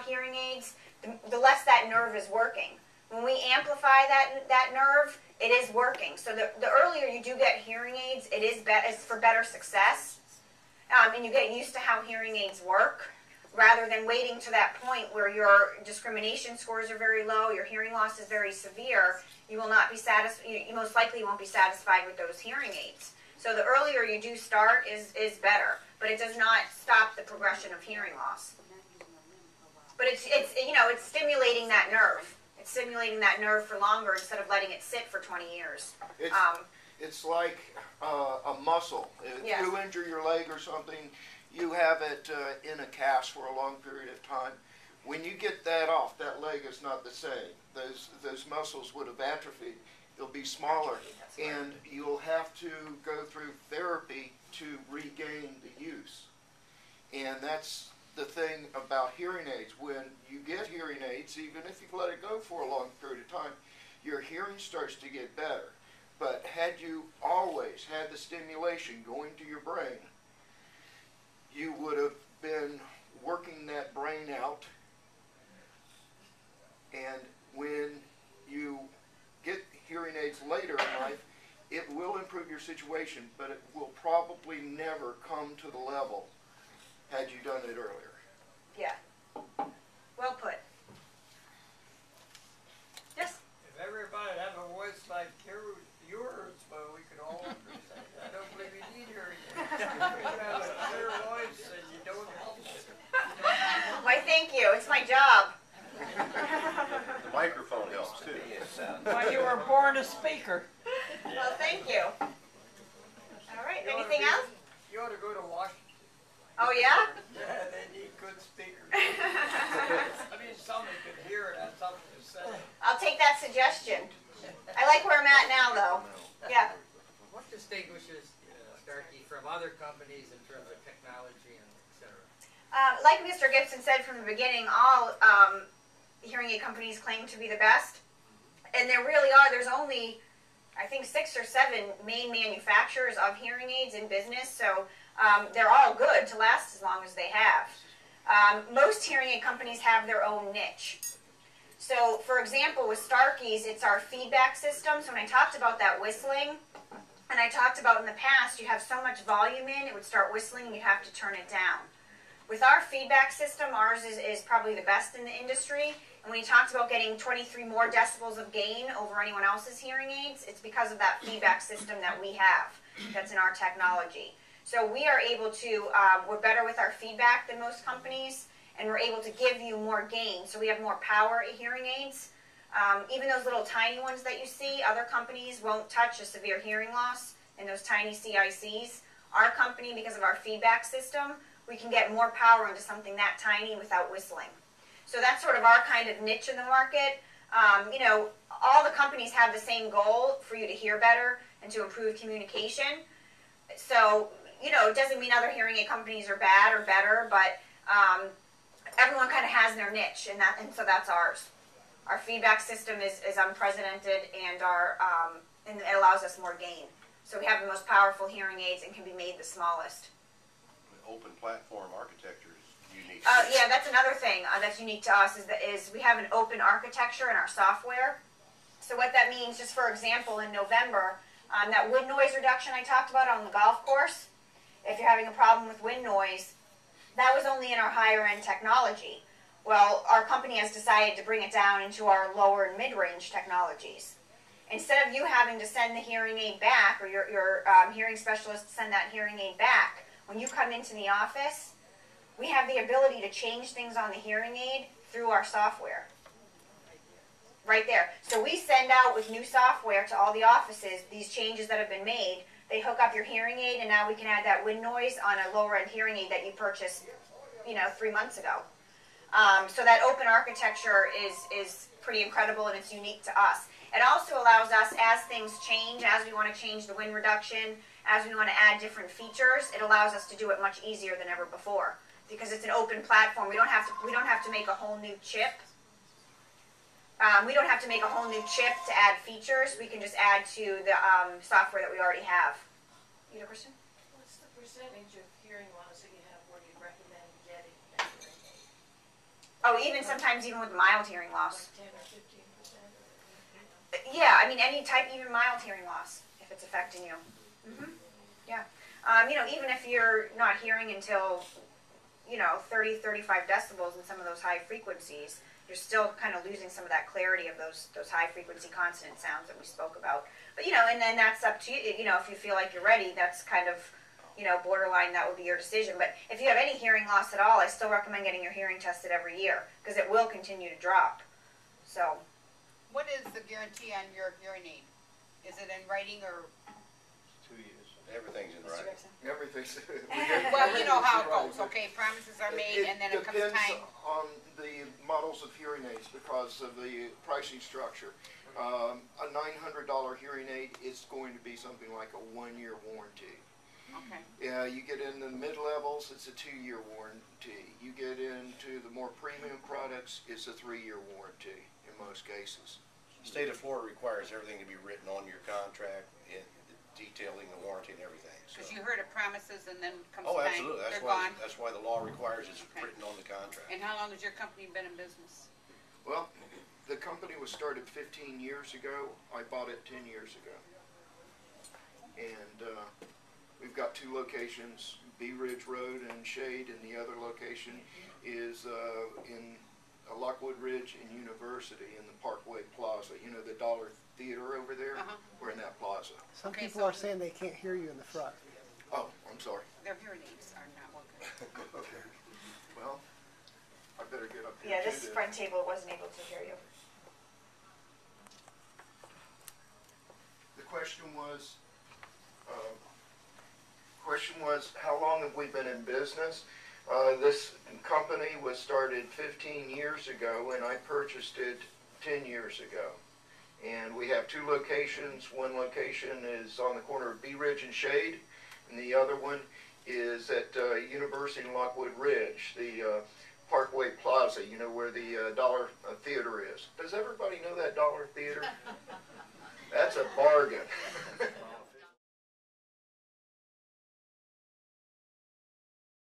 hearing aids, the less that nerve is working. When we amplify that nerve, it is working. So the earlier you do get hearing aids, it's for better success. And you get used to how hearing aids work, rather than waiting to that point where your discrimination scores are very low, your hearing loss is very severe. You will not be satisfied. You most likely won't be satisfied with those hearing aids. So the earlier you do start is better, but it does not stop the progression of hearing loss. But it's stimulating that nerve. It's stimulating that nerve for longer instead of letting it sit for 20 years. It's like a muscle. If you injure your leg or something, you have it in a cast for a long period of time. When you get that off, that leg is not the same. Those muscles would have atrophied. They'll be smaller, and you'll have to go through therapy to regain the use. And that's the thing about hearing aids. When you get hearing aids, even if you let it go for a long period of time, your hearing starts to get better. But had you always had the stimulation going to your brain, you would have been working that brain out, and when you get hearing aids later in life, it will improve your situation, but it will probably never come to the level had you done it earlier. Yeah. Well put. Yes? If everybody had a voice like yours, well, we could all understand. I don't believe you need hearing aids. You have a clear voice and you don't help it. Why, thank you. It's my job. The microphone helps too. Well, you were born a speaker. Well, thank you. All right. Anything else? You ought to go to Washington. Oh, yeah? Yeah, they need good speakers. I mean, somebody could hear it, have something to say. I'll take that suggestion. I like where I'm at now, though. Yeah. What distinguishes Starkey from other companies in terms of technology and et cetera? Like Mr. Gibson said from the beginning, all hearing aid companies claim to be the best. And there really are. There's only, I think, 6 or 7 main manufacturers of hearing aids in business. So they're all good to last as long as they have. Most hearing aid companies have their own niche. So, for example, with Starkey's, it's our feedback system. So when I talked about that whistling, and I talked about in the past, you have so much volume in, it would start whistling, and you'd have to turn it down. With our feedback system, ours is probably the best in the industry. And when he talks about getting 23 more decibels of gain over anyone else's hearing aids, it's because of that feedback system that we have that's in our technology. So we are able to, we're better with our feedback than most companies, and we're able to give you more gain. So we have more power hearing aids. Even those little tiny ones that you see, other companies won't touch a severe hearing loss in those tiny CICs. Our company, because of our feedback system, we can get more power into something that tiny without whistling. So that's sort of our kind of niche in the market. You know, all the companies have the same goal for you to hear better and to improve communication. So, you know, it doesn't mean other hearing aid companies are bad or better, but everyone kind of has their niche, and so that's ours. Our feedback system is unprecedented, and and it allows us more gain. So we have the most powerful hearing aids and can be made the smallest. Open platform architecture is unique. Yeah, that's another thing that's unique to us is we have an open architecture in our software. So what that means, just for example, in November, that wind noise reduction I talked about on the golf course, if you're having a problem with wind noise, that was only in our higher end technology. Well, our company has decided to bring it down into our lower and mid-range technologies. Instead of you having to send the hearing aid back, or your hearing specialist send that hearing aid back, when you come into the office, we have the ability to change things on the hearing aid through our software. Right there. So we send out with new software to all the offices these changes that have been made. They hook up your hearing aid, and now we can add that wind noise on a lower-end hearing aid that you purchased, you know, 3 months ago. So that open architecture is pretty incredible, and it's unique to us. It also allows us, as things change, as we want to change the wind reduction, as we want to add different features, it allows us to do it much easier than ever before because it's an open platform. We don't have to make a whole new chip. We don't have to make a whole new chip to add features. We can just add to the software that we already have. You have a question? What's the percentage of hearing loss that you have where you recommend getting a hearing aid? Oh, even sometimes even with mild hearing loss. 10 or 15%. Yeah, I mean any type, even mild hearing loss, if it's affecting you. Yeah. Even if you're not hearing until, 30, 35 decibels in some of those high frequencies, you're still kind of losing some of that clarity of those high frequency consonant sounds that we spoke about. But, and then that's up to you, if you feel like you're ready, that's kind of, borderline, that would be your decision. But if you have any hearing loss at all, I still recommend getting your hearing tested every year, because it will continue to drop. So. What is the guarantee on your hearing aid? Is it in writing or? 2 years. Everything's in writing. Everything's. Well, you know how it goes, okay, promises are made and then it comes depends time. on the models of hearing aids because of the pricing structure. A $900 hearing aid is going to be something like a 1-year warranty. Okay. Yeah, you get in the mid-levels, it's a 2-year warranty. You get into the more premium products, it's a 3-year warranty in most cases. The state of Florida requires everything to be written on your contract, detailing the warranty and everything. Because you heard of promises and then comes Oh, time, absolutely. they're gone. That's why the law requires it's Okay. written on the contract. And how long has your company been in business? Well, the company was started 15 years ago. I bought it 10 years ago. And we've got 2 locations, Bee Ridge Road and Shade, and the other location is in Lockwood Ridge and University in the Parkway Plaza. You know the Dollar Theater over there? We're in that plaza. Some Okay, people so- are saying they can't hear you in the front. Oh, I'm sorry. Their hearing aids are not working. Okay. Well, I better get up here. Yeah, too this then. front table wasn't able to hear you. The question was, how long have we been in business? This company was started 15 years ago, and I purchased it 10 years ago. And we have 2 locations. One location is on the corner of Bee Ridge and Shade, and the other one is at University and Lockwood Ridge, the Parkway Plaza, where the Dollar Theater is. Does everybody know that Dollar Theater? That's a bargain.